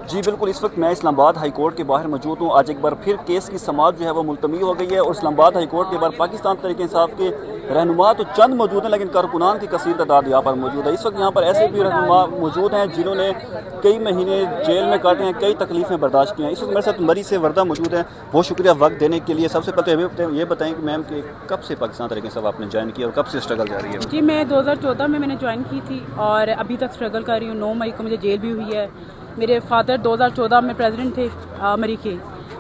جی بالکل، اس وقت میں اسلام آباد ہائی کورٹ کے باہر موجود ہوں۔ آج ایک بار پھر کیس کی سماعت جو ہے وہ ملتوی ہو گئی ہے اور اسلام آباد ہائی کورٹ کے باہر پاکستان تحریک انصاف کے رہنما تو چند موجود ہیں، لیکن کارکنان کی کثیر تعداد یہاں پر موجود ہے۔ اس وقت یہاں پر ایسے بھی رہنما موجود ہیں جنہوں نے کئی مہینے جیل میں کاٹے ہیں، کئی تکلیفیں برداشت کی ہیں۔ اس وقت میرے ساتھ مری سے وردہ موجود ہیں، بہت شکریہ وقت دینے کے لیے۔ سب سے پہلے یہ بتائیں کہ میم کہ کب سے پاکستان تحریک انصاف آپ نے جوائن کیا اور کب سے اسٹرگل جاری ہے؟ جی میں 2014 میں نے جوائن کی تھی اور ابھی تک اسٹرگل کر رہی ہوں۔ 9 مئی کو مجھے جیل بھی ہوئی ہے۔ میرے فادر 2014 میں پریزیڈنٹ تھے امریکی،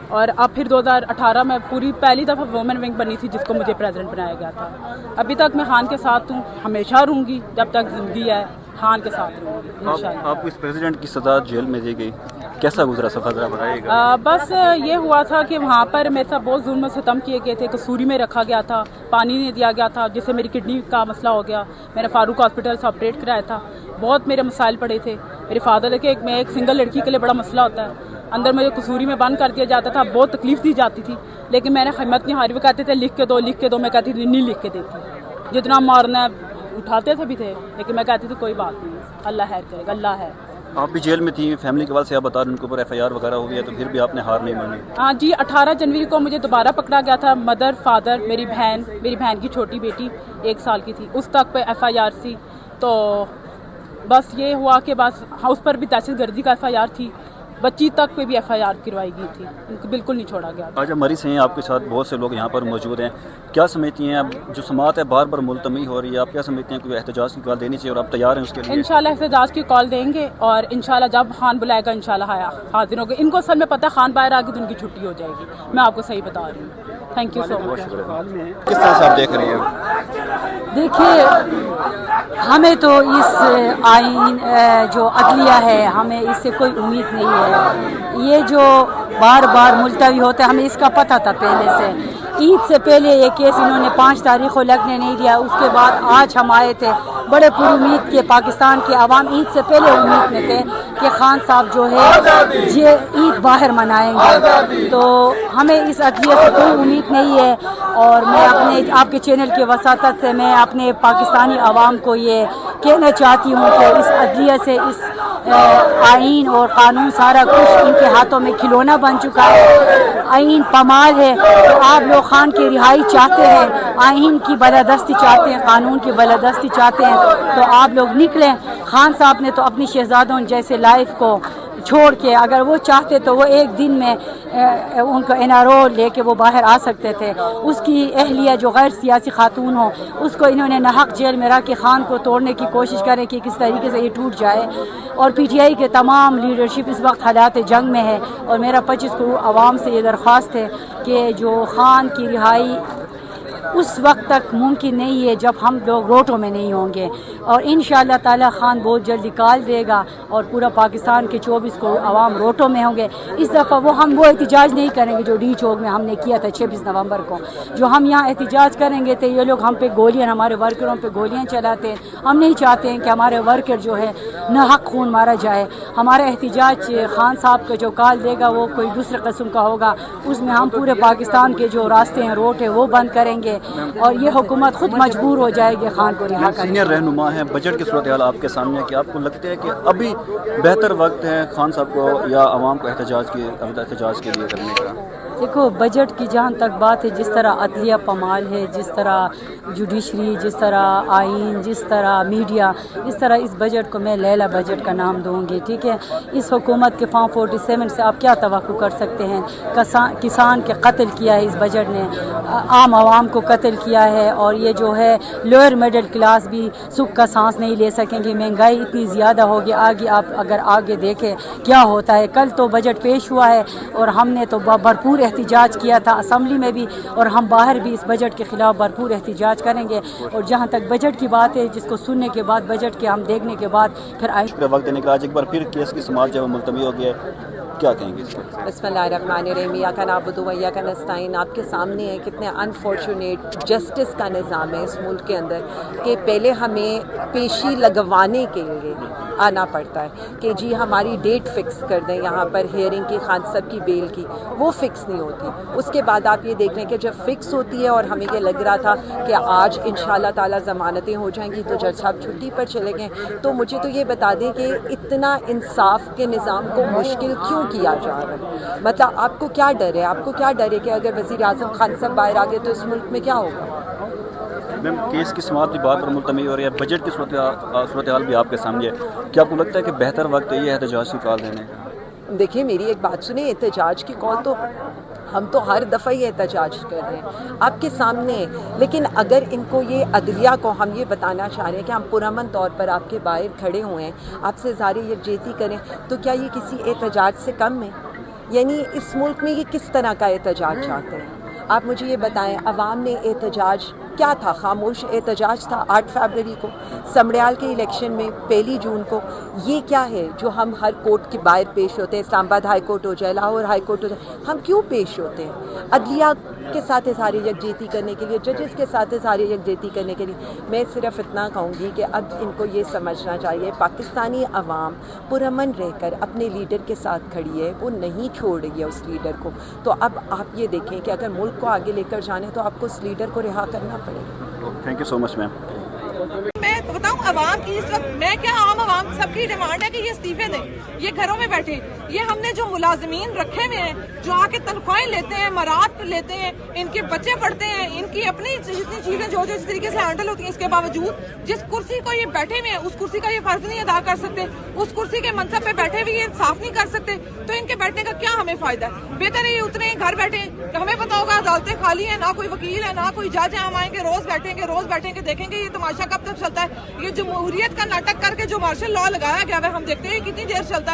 اور اب پھر 2018 میں پوری پہلی دفعہ وومن ونگ بنی تھی جس کو مجھے پریزیڈنٹ بنایا گیا تھا۔ ابھی تک میں خان کے ساتھ ہوں، ہمیشہ رہوں گی جب تک زندگی ہے، خان کے ساتھ رہوں گی انشاءاللہ۔ آپ کو اس پریزیڈنٹ کی سزا جیل میں دی گئی، کیسا گزرا سفر ذرا بتائیے گا؟ بس یہ ہوا تھا کہ وہاں پر میرے ساتھ بہت ظلم و ستم کیے گئے تھے۔ قصوری میں رکھا گیا تھا، پانی نہیں دیا گیا تھا، جس سے میری کڈنی کا مسئلہ ہو گیا۔ میں نے فاروق ہاسپٹل سے آپریٹ کرایا تھا، بہت میرے مسائل پڑے تھے۔ میرے فادر کے میں ایک سنگل لڑکی کے لیے بڑا مسئلہ ہوتا ہے، اندر مجھے قصوری میں بند کر دیا جاتا تھا، بہت تکلیف دی جاتی تھی، لیکن میں نے ہمت نہیں ہاری۔ وہ کہتے تھے لکھ کے دو لکھ کے دو، میں کہتی تھی نہیں لکھ کے دیتی، جتنا مارنا ہے اٹھاتے تھے بھی تھے، لیکن میں کہتی تھی کوئی بات نہیں، اللہ خیر کرے گا، اللہ ہے۔ آپ بھی جیل میں تھی، فیملی کے بعد سے آپ بتا رہے ہیں ان کے اوپر FIR وغیرہ ہو گیا، تو پھر بھی آپ نے ہار نہیں مانی؟ ہاں جی، 18 جنوری کو مجھے دوبارہ پکڑا گیا تھا۔ مدر فادر میری بہن کی چھوٹی بیٹی 1 سال کی تھی، اس تک پہ FIR تھی۔ تو بس یہ ہوا کہ بس اس پر بھی دہشت گردی کا FIR تھی، بچی تک پہ بھی FIR کروائی گئی تھی، ان کو بالکل نہیں چھوڑا گیا تھا۔ آج مریض ہیں آپ کے ساتھ بہت سے لوگ یہاں پر موجود ہیں، کیا سمجھتی ہیں اب جو سماعت ہے بار بار ملتوی ہو رہی ہے، آپ کیا سمجھتے ہیں کہ احتجاج کی کال دینی چاہیے اور آپ تیار ہیں اس کے لیے؟ انشاءاللہ احتجاج کی کال دیں گے، اور انشاءاللہ جب خان بلائے گا انشاءاللہ حاضر ہوگے۔ ان کو اصل میں پتہ ہے خان باہر آ گئی تو ان کی چھٹی ہو جائے گی، میں آپ کو صحیح بتا رہی ہوں۔ تھینک یو سو مچ۔ کس طرح سے آپ دیکھ رہی ہیں؟ دیکھیے، ہمیں تو اس آئین جو عدلیہ ہے ہمیں اس سے کوئی امید نہیں ہے۔ یہ جو بار بار ملتوی ہوتا ہے ہمیں اس کا پتہ تھا پہلے سے۔ عید سے پہلے یہ کیس انہوں نے 5 تاریخ کو لگنے نہیں دیا، اس کے بعد آج ہم آئے تھے بڑے پر امید کے، پاکستان کے عوام عید سے پہلے امید میں تھے کہ خان صاحب جو ہے یہ عید باہر منائیں گے، تو ہمیں اس عدلیہ سے کوئی امید نہیں ہے۔ اور میں اپنے آپ کے چینل کی وساطت سے میں اپنے پاکستانی عوام کو یہ کہنا چاہتی ہوں کہ اس عدلیہ سے اس آئین اور قانون سارا کچھ ان کے ہاتھوں میں کھلونا بن چکا ہے، آئین پامال ہے۔ تو آپ لوگ خان کی رہائی چاہتے ہیں، آئین کی بالادستی چاہتے ہیں، قانون کی بالادستی چاہتے ہیں، تو آپ لوگ نکلیں۔ خان صاحب نے تو اپنی شہزادوں جیسے لائف کو چھوڑ کے، اگر وہ چاہتے تو وہ ایک دن میں ان کو NRO لے کے وہ باہر آ سکتے تھے۔ اس کی اہلیہ جو غیر سیاسی خاتون ہو، اس کو انہوں نے ناحق جیل میں رکھ کے خان کو توڑنے کی کوشش کریں کہ کس طریقے سے یہ ٹوٹ جائے۔ اور PTI کے تمام لیڈرشپ اس وقت حالات جنگ میں ہے، اور میرا 25 کروڑ عوام سے یہ درخواست ہے کہ جو خان کی رہائی اس وقت تک ممکن نہیں ہے جب ہم لوگ روٹوں میں نہیں ہوں گے، اور انشاءاللہ تعالی خان بہت جلد نکال دے گا اور پورا پاکستان کے 24 کروڑ عوام روٹوں میں ہوں گے۔ اس دفعہ ہم وہ احتجاج نہیں کریں گے جو ڈی چوک میں ہم نے کیا تھا 26 نومبر کو۔ جو ہم یہاں احتجاج کریں گے تو یہ لوگ ہم پہ گولیاں، ہمارے ورکروں پہ گولیاں چلاتے ہیں۔ ہم نہیں چاہتے ہیں کہ ہمارے ورکر جو ہے ناحق خون مارا جائے۔ ہمارا احتجاج خان صاحب کا جو کال دے گا وہ کوئی دوسرے قسم کا ہوگا، اس میں ہم پورے پاکستان کے جو راستے ہیں، روٹ ہیں، وہ بند کریں گے، اور یہ حکومت خود مجبور ہو جائے گی خان کو رہا کرنے۔ سینئر رہنما ہیں، بجٹ کی صورتحال آپ کے سامنے ہے کہ آپ کو لگتا ہے کہ ابھی بہتر وقت ہے خان صاحب کو یا عوام کو احتجاج کے لیے کرنے کا؟ دیکھو، بجٹ کی جہاں تک بات ہے، جس طرح عدلیہ پامال ہے، جس طرح جوڈیشری، جس طرح آئین، جس طرح میڈیا، اس طرح اس بجٹ کو میں لیلا بجٹ کا نام دوں گی، ٹھیک ہے۔ اس حکومت کے فارم 47 سے آپ کیا توقع کر سکتے ہیں؟ کسان کے قتل کیا ہے اس بجٹ نے، عام عوام کو قتل کیا ہے، اور یہ جو ہے لوئر مڈل کلاس بھی سکھ کا سانس نہیں لے سکیں گے۔ مہنگائی اتنی زیادہ ہوگی، آگے آپ اگر آگے دیکھیں کیا ہوتا ہے۔ کل تو بجٹ پیش ہوا ہے اور ہم نے تو بھرپور احتجاج کیا تھا اسمبلی میں بھی، اور ہم باہر بھی اس بجٹ کے خلاف بھرپور احتجاج کریں گے۔ اور جہاں تک بجٹ کی بات ہے، جس کو سننے کے بعد، بجٹ کے ہم دیکھنے کے بعد پھر وقت دینے کا، آج ایک بار پھر کیس کی سماعت جب ملتوی ہو گیا ہے، کیا کہیں گے اس پر؟ بسم اللہ الرحمن الرحیم، ایاک نعبد و ایاک نستعین. آپ کے سامنے ہے کتنے انفارچونیٹ جسٹس کا نظام ہے اس ملک کے اندر کہ پہلے ہمیں پیشی لگوانے کے لیے آنا پڑتا ہے کہ جی ہماری ڈیٹ فکس کر دیں یہاں پر ہیئرنگ کی، خان صاحب کی بیل کی، وہ فکس نہیں ہوتی. اس کے بعد آپ یہ دیکھ لیں کہ جب فکس ہوتی ہے اور ہمیں یہ لگ رہا تھا کہ آج انشاءاللہ تعالیٰ ضمانتیں ہو جائیں گی تو جج صاحب چھٹی پر چلے گئے. تو مجھے تو یہ بتا دیں کہ اتنا انصاف کے نظام کو مشکل کیوں کیا جا رہا ہے؟ مطلب آپ کو کیا ڈر ہے؟ آپ کو کیا ڈر ہے کہ اگر وزیر اعظم خان صاحب باہر آ گئے تو اس ملک میں کیا ہوگا؟ میم کیس کی سماعت کی بات پر ملتوی ہو رہی ہے، بجٹ کی صورتحال بھی آپ کے سامنے ہے. کیا آپ کو لگتا ہے کہ بہتر وقت ہے یہ احتجاج کی کال دینے کا؟ دیکھیے میری ایک بات سنیں، احتجاج کی کال تو ہم تو ہر دفعہ یہ احتجاج کر رہے ہیں آپ کے سامنے، لیکن اگر ان کو یہ عدلیہ کو ہم یہ بتانا چاہ رہے ہیں کہ ہم پرامن طور پر آپ کے باہر کھڑے ہوئے ہیں، آپ سے اظہار یکجہتی کریں، تو کیا یہ کسی احتجاج سے کم ہے؟ یعنی اس ملک میں یہ کس طرح کا احتجاج چاہتے ہیں؟ آپ مجھے یہ بتائیں، عوام نے احتجاج کیا تھا؟ خاموش احتجاج تھا 8 فروری کو سمڑیال کے الیکشن میں 1 جون کو. یہ کیا ہے جو ہم ہر کورٹ کے باہر پیش ہوتے ہیں؟ اسلام آباد ہائی کورٹ ہو جائے، لاہور ہائی کورٹ ہو جائے، ہم کیوں پیش ہوتے ہیں؟ عدلیہ کے ساتھ اظہار یکجہتی کرنے کے لیے، ججز کے ساتھ اظہار یکجہتی کرنے کے لیے. میں صرف اتنا کہوں گی کہ اب ان کو یہ سمجھنا چاہیے پاکستانی عوام پرامن رہ کر اپنے لیڈر کے ساتھ کھڑی ہے، وہ نہیں چھوڑ رہی ہے اس لیڈر کو. تو اب آپ یہ دیکھیں کہ اگر ملک کو آگے لے کر جانا ہے تو آپ کو اس لیڈر کو رہا کرنا پڑے گا. تھینک یو سو مچ میم. میں بتاؤں عوام کی اس وقت میں کیا، عام عوام سب کی ڈیمانڈ ہے کہ یہ استعفے دیں، یہ گھروں میں بیٹھے. یہ ہم نے جو ملازمین رکھے ہوئے ہیں جو آ کے تنخواہیں لیتے ہیں، مراد لیتے ہیں، ان کے بچے پڑھتے ہیں، ان کی اپنی جتنی چیزیں جو جس طریقے سے ہینڈل ہوتی ہیں، اس کے باوجود جس کرسی کو یہ بیٹھے ہوئے ہیں اس کرسی کا یہ فرض نہیں ادا کر سکتے، اس کرسی کے منصب پہ بیٹھے ہوئے یہ انصاف نہیں کر سکتے، تو ان کے بیٹھنے کا کیا ہمیں فائدہ ہے؟ بہتر ہے یہ اتنے گھر بیٹھیں. ہمیں پتا ہوگا عدالتیں خالی ہیں، نہ کوئی وکیل ہے، نہ کوئی جج ہے. ہم آئیں گے، روز بیٹھیں گے، دیکھیں گے یہ تماشا کب تک چلتا ہے. یہ جمہوریت کا ناٹک کر کے جو مارشل لاء لگایا گیا ہے ہم دیکھتے ہیں کتنی دیر چلتا ہے.